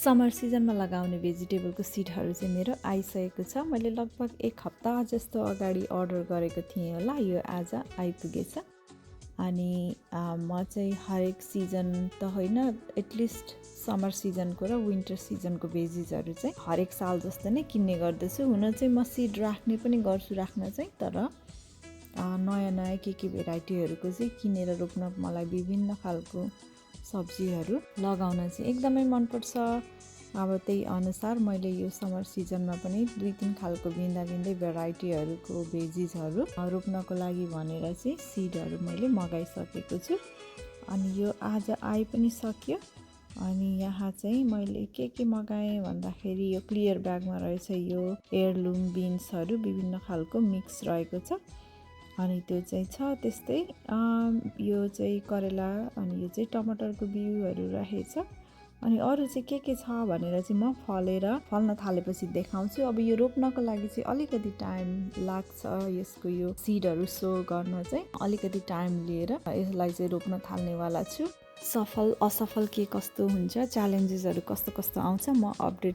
Summer सिजनमा लगाउने भेजिटेबलको सिडहरू चाहिँ मेरो आइसकेको छ। मैले लगभग 1 हप्ता जस्तो अगाडि अर्डर गरेको थिएँ होला, यो आज आइपुगेछ। अनि म चाहिँ हरेक सिजन त होइन, एटलिस्ट समर सिजनको र विन्टर सिजनको भेजिसहरू चाहिँ हरेक साल जस्तो नै किन्ने गर्दछु। हुन चाहिँ म सिड राख्ने पनि गर्छु राख्न चाहिँ, तर नयाँ नयाँ के भेराइटीहरूको चाहिँ किनेर रोप्न मलाई विभिन्न खालको सब्जीहरू लगाउन चाहिँ एकदमै मनपर्छ। अब त्यही अनुसार मैले यो समर सिजनमा पनि 2-3 खालको भिन्दा भिन्दै भेराइटीहरूको भेजिसहरू रोप्नको लागि भनेर चाहिँ सिडहरू मैले मगाइसकेको छु। अनि यो आज आइ पनि सक्यो। अनि यहाँ चाहिँ मैले के मगाएँ भन्दाखेरि यो क्लियर ब्यागमा रहेछ यो एयरलुम बिन्सहरू विभिन्न खालको मिक्स रहेको छ। अनि त्यो चाहिँ छ त्यस्तै यो चाहिँ करेला, अनि यो चाहिँ टमाटरको बिउहरू रहेछ। अनि अरू चाहिँ के छ भनेर चाहिँ म फल्न थालेपछि देखाउँछु। अब यो रोप्नको लागि चाहिँ अलिकति टाइम लाग्छ, यसको यो सिडहरू सो गर्न चाहिँ अलिकति टाइम लिएर यसलाई चाहिँ रोप्न थाल्नेवाला छु। सफल असफल के कस्तो हुन्छ, च्यालेन्जेसहरू कस्तो आउँछ म अपडेट